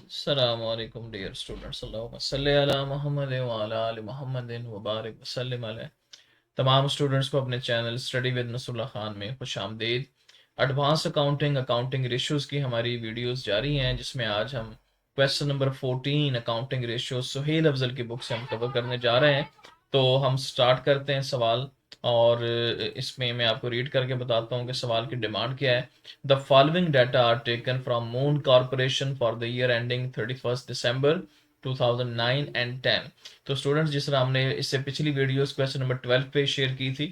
अस्सलामुअलैकुम dear students, अल्लाहुम्मा सल्लि अला मुहम्मद व अला आलि मुहम्मदिन व बारिक वसल्लिम अलैहि। तमाम स्टूडेंट्स को अपने channel study with Nasrullah Khan में खुश आमदीद। एडवांस अकाउंटिंग अकाउंटिंग रेशियोज़ की हमारी वीडियोस जारी हैं, जिसमें आज हम question number 14 accounting ratio Suhail Afzal की बुक से हम कवर करने जा रहे हैं। तो हम स्टार्ट करते हैं सवाल, और इसमें मैं आपको रीड करके बताता हूँ कि सवाल की डिमांड क्या है। The following data are taken from Moon Corporation for the year ending 31st December 2009 and 10। तो स्टूडेंट्स, जिस तरह हमने इससे पिछली वीडियोस क्वेश्चन नंबर 12 पे शेयर की थी,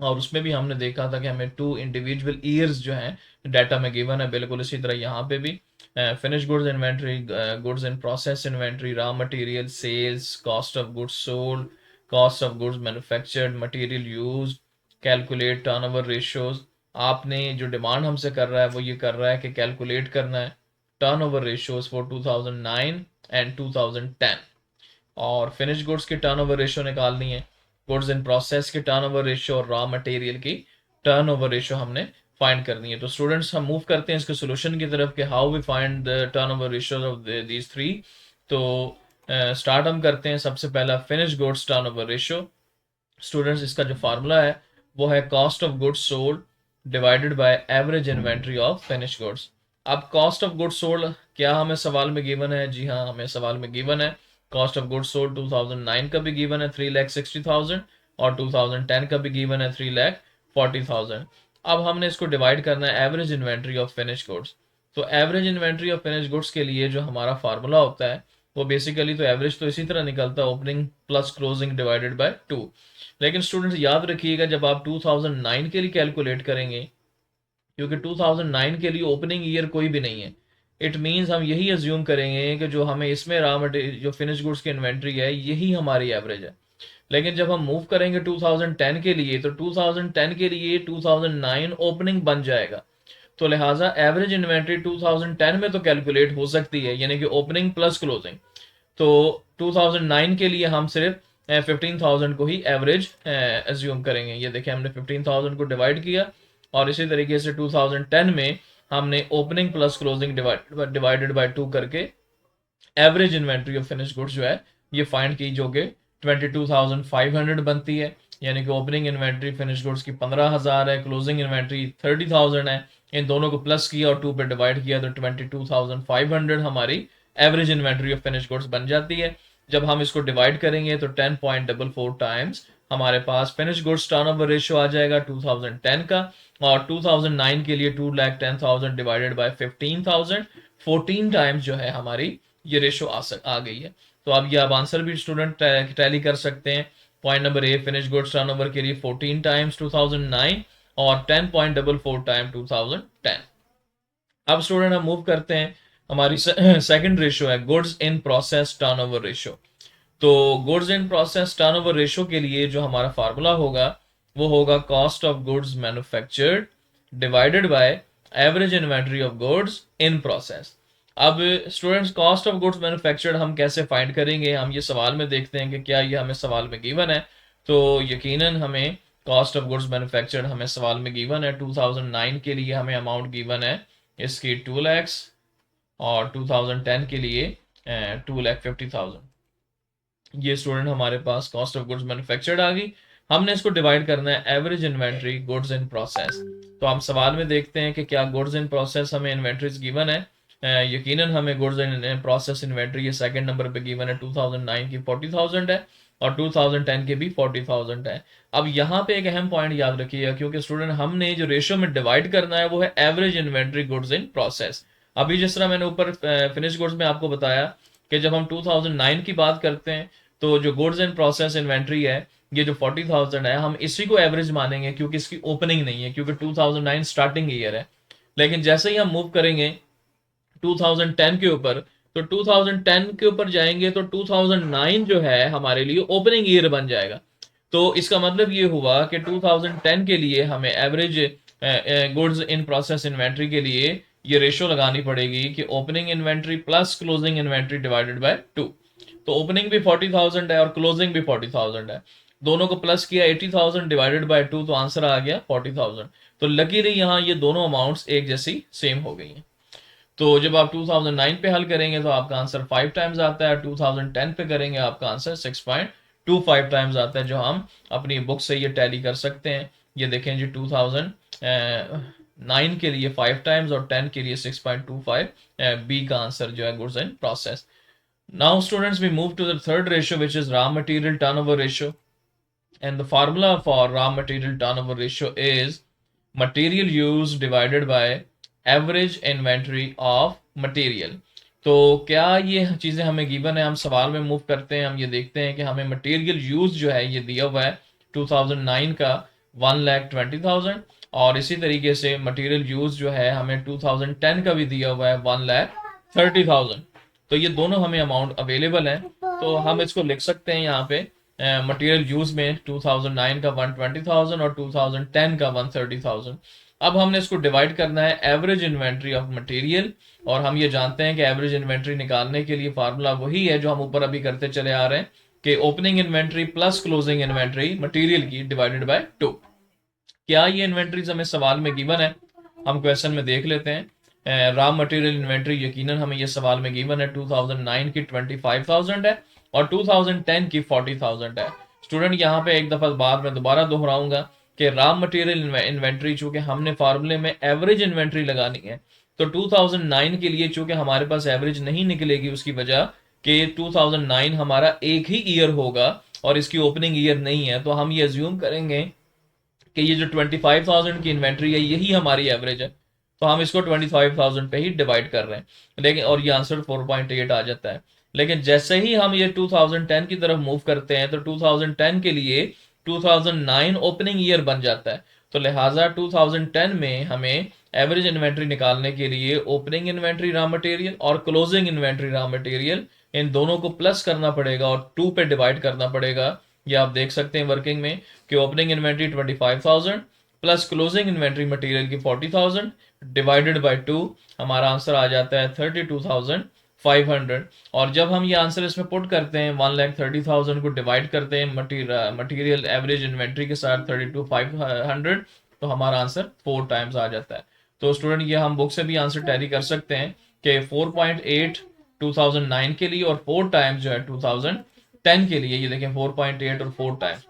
और उसमें भी हमने देखा था कि हमें 2 इंडिविजुअल ईयर्स जो हैं डाटा में गिवन है, बिल्कुल इसी तरह यहाँ पे भी finish goods inventory, goods in process inventory, raw material, sales, cost of goods sold, cost of goods manufactured, material used, calculate turnover ratios. आपने जो डिमांड हमसे कर रहा है वो ये कर रहा है कि कैलकुलेट करना है टर्नओवर रेशियोज फॉर 2009 एंड 2010, और फिनिश गुड्स की टर्नओवर रेशियो निकालनी है, गुड्स इन प्रोसेस की टर्नओवर रेशियो और रॉ मटेरियल की टर्नओवर रेशियो हमने फाइंड करनी है। तो स्टूडेंट्स, हम मूव करते हैं इसके सोल्यूशन की तरफ कि how we find the turnover ratio of these three. तो स्टार्ट हम करते हैं। सबसे पहला finish goods turnover ratio. Students, इसका जो फार्मूला है वो है cost of goods sold divided by average inventory of finish goods. अब कॉस्ट ऑफ गुड्स सोल्ड क्या हमें सवाल में गिवन है? जी हाँ, हमें सवाल में गिवन है। कॉस्ट ऑफ गुड्स सोल्ड 2009 का भी गिवन है 3,60,000, और 2010 का भी गिवन है 3,40,000। अब हमने इसको डिवाइड करना है average inventory of finish goods. तो average inventory of finish goods के लिए जो हमारा फार्मूला होता है वो बेसिकली, तो एवरेज तो इसी तरह निकलता है, opening plus closing divided by 2। लेकिन स्टूडेंट्स याद रखिएगा, जब आप 2009 के लिए कैलकुलेट करेंगे, क्योंकि 2009 के लिए ओपनिंग ईयर कोई भी नहीं है, इट मींस हम यही अज्यूम करेंगे कि जो हमें इसमें रॉ मटेरियल, जो फिनिश गुड्स की इन्वेंट्री है, यही हमारी एवरेज है। लेकिन जब हम मूव करेंगे 2010 के लिए, तो 2010 के लिए 2009 ओपनिंग बन जाएगा। तो लिहाजा एवरेज इन्वेंट्री 2010 में तो कैलकुलेट हो सकती है, यानी कि ओपनिंग प्लस क्लोजिंग। तो 2009 के लिए हम सिर्फ 15,000 को ही एवरेज एज्यूम करेंगे। ये देखिए, हमने 15,000 को डिवाइड किया, और इसी तरीके से 2010 में हमने opening plus closing divided by 2 करके average inventory of finish goods जो है ये फाइंड की, जो कि 22,500 बनती है। यानी कि ओपनिंग इन्वेंट्री फिनिश गुड्स की 15,000 है, क्लोजिंग इन्वेंट्री 30,000 है। इन दोनों को प्लस किया और 2 पे डिवाइड किया तो 22,500 हमारी average inventory of finish goods बन जाती है। जब हम इसको डिवाइड करेंगे तो 10.44 टाइम्स हमारे पास फिनिश गुड्स टर्नओवर रेशियो आ जाएगा 2010 का, और 2009 के लिए 2,10,000 डिवाइडेड बाय 15,000, 14 टाइम्स जो है हमारी ये रेशो आ गई है। तो अब ये आप आंसर भी स्टूडेंट टैली कर सकते हैं। Point number A, finish goods turnover के लिए 14 टाइम्स 2009 और 10.44 टाइम 2010। अब स्टूडेंट हम मूव करते हैं, हमारी सेकंड रेशियो है goods in process turnover ratio. तो goods in process turnover ratio के लिए जो हमारा फार्मूला होगा वो होगा cost of goods manufactured divided by average inventory of goods in process. अब students, cost of goods manufactured हम कैसे फाइंड करेंगे? हम ये सवाल में देखते हैं कि क्या ये हमें सवाल में गिवन है। तो यकीनन हमें कॉस्ट ऑफ गुड्स मैन्युफैक्चर्ड हमें सवाल में गिवन है। 2009 के लिए हमें अमाउंट गिवन है इसकी 2 लाख, और 2010 के लिए 2,50,000। ये स्टूडेंट हमारे पास कॉस्ट ऑफ गुड्स मैन्युफैक्चर्ड आ गई। हमने इसको डिवाइड करना है average inventory goods in process. तो हम सवाल में देखते हैं कि क्या गुड्स इन प्रोसेस हमें इन्वेंट्रीज गिवन है। यकीनन हमें गुड्स इन प्रोसेस इन्वेंट्री ये सेकंड नंबर पे गिवन है, 2009 की 40,000 है, और 2010 के भी 40,000 है। अब यहाँ पे एक अहम पॉइंट याद रखिएगा, क्योंकि स्टूडेंट हमने जो रेशियो में डिवाइड करना है वो है average inventory goods in process. अभी जिस तरह मैंने ऊपर फिनिश गुड्स में आपको बताया कि जब हम 2009 की बात करते हैं तो जो गुड्स इन प्रोसेस इन्वेंट्री है, ये जो 40,000 है, हम इसी को एवरेज मानेंगे क्योंकि इसकी ओपनिंग नहीं है, क्योंकि 2009 स्टार्टिंग ईयर है। लेकिन जैसे ही हम मूव करेंगे 2010 के ऊपर, तो 2010 के ऊपर जाएंगे तो 2009 जो है हमारे लिए ओपनिंग ईयर बन जाएगा। तो इसका मतलब ये हुआ कि 2010 के लिए हमें average goods in process inventory के लिए ये रेशो लगानी पड़ेगी कि opening inventory plus closing inventory divided by 2। तो ओपनिंग भी 40,000 है और क्लोजिंग भी 40,000 है, दोनों को प्लस किया 80,000 डिवाइडेड बाय 2, तो आंसर आ गया 40,000। तो लकीली यहाँ ये दोनों अमाउंट्स एक जैसी सेम हो गई हैं। तो जब आप 2009 पे हल करेंगे तो आपका आंसर 5 टाइम्स आता है, 2010 पे करेंगे आपका आंसर 6.25 टाइम्स आता है, जो हम अपनी बुक से ये टैली कर सकते हैं। ये देखें जी, 2009 के लिए 5 टाइम्स और 10 के लिए 6.25, बी का आंसर जो है goods in process. Now, students, we move to the third ratio, which is raw material turnover ratio. And the formula for raw material turnover ratio is material use divided by average inventory of material. तो क्या ये चीज़ें हमें given है, हम सवाल में move करते हैं, हम ये देखते हैं कि हमें मटेरियल यूज जो है ये दिया हुआ है 2009 का 1,20,000, और इसी तरीके से मटेरियल यूज जो है हमें 2010 का भी दिया हुआ है 1,30,000। तो ये दोनों हमें अमाउंट अवेलेबल है, तो हम इसको लिख सकते हैं यहाँ पे मटेरियल यूज में 2009 का 120,000 और 2010 का 130,000। अब हमने इसको डिवाइड करना है एवरेज इन्वेंट्री ऑफ मटेरियल, और हम ये जानते हैं कि एवरेज इन्वेंट्री निकालने के लिए फार्मूला वही है जो हम ऊपर अभी करते चले आ रहे हैं कि opening inventory plus closing inventory material की डिवाइडेड बाय 2। क्या ये इन्वेंट्रीज हमें सवाल में गिवन है, हम क्वेश्चन में देख लेते हैं। रॉ मटेरियल इन्वेंट्री यकीनन हमें ये सवाल में गिवन है, 2009 की 25,000 है और 2010 की 40,000 है। स्टूडेंट यहाँ पे एक दफा बात मैं दोबारा दोहराऊंगा कि रॉ मटेरियल इन्वेंट्री चूंकि हमने फार्मूले में एवरेज इन्वेंट्री लगानी है, तो 2009 के लिए चूंकि हमारे पास एवरेज नहीं निकलेगी, उसकी वजह कि 2009 हमारा एक ही ईयर होगा और इसकी ओपनिंग ईयर नहीं है, तो हम ये अज्यूम करेंगे कि ये जो 25,000 की इन्वेंट्री है यही हमारी एवरेज है, तो हम इसको 25,000 पे ही डिवाइड कर रहे हैं, लेकिन और ये आंसर 4.8 आ जाता है। लेकिन जैसे ही हम ये 2010 की तरफ मूव करते हैं तो 2010 के लिए 2009 ओपनिंग ईयर बन जाता है, तो लिहाजा 2010 में हमें एवरेज इन्वेंट्री निकालने के लिए ओपनिंग इन्वेंट्री रॉ मटेरियल और closing inventory raw material in दोनों को प्लस करना पड़ेगा और 2 पे डिवाइड करना पड़ेगा। ये आप देख सकते हैं वर्किंग में कि opening inventory 25,000 plus closing inventory material की 40,000 डिवाइडेड बाय 2, हमारा आंसर आ जाता है 32,500। और जब हम ये आंसर इसमें पुट करते हैं 1,30,000 को डिवाइड करते हैं मटेरियल एवरेज इन्वेंट्री के साथ 32,500, तो हमारा आंसर 4 टाइम्स आ जाता है। तो स्टूडेंट ये हम बुक से भी आंसर टैली कर सकते हैं कि 4.8 2009 के लिए और 4 टाइम्स जो है 2010 के लिए। ये देखें 4.8 और 4 टाइम्स,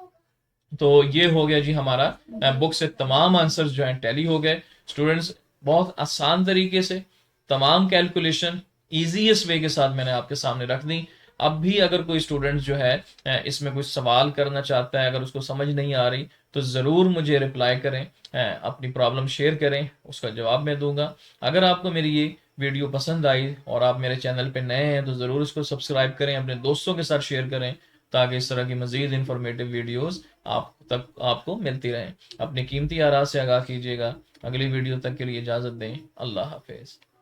तो ये हो गया जी हमारा बुक से तमाम आंसर्स जो हैं टैली हो गए। स्टूडेंट्स बहुत आसान तरीके से तमाम कैलकुलेशन ईजीएस्ट वे के साथ मैंने आपके सामने रख दी। अब भी अगर कोई स्टूडेंट जो है इसमें कुछ सवाल करना चाहता है, अगर उसको समझ नहीं आ रही तो ज़रूर मुझे रिप्लाई करें, अपनी प्रॉब्लम शेयर करें, उसका जवाब मैं दूंगा। अगर आपको मेरी ये वीडियो पसंद आई और आप मेरे चैनल पे नए हैं तो ज़रूर इसको सब्सक्राइब करें, अपने दोस्तों के साथ शेयर करें, ताकि इस तरह की मज़ीद इन्फॉर्मेटिव वीडियोस आप तक आपको मिलती रहें। अपनी कीमती आरा से आगाह कीजिएगा। अगली वीडियो तक के लिए इजाज़त दें। अल्लाह हाफिज़।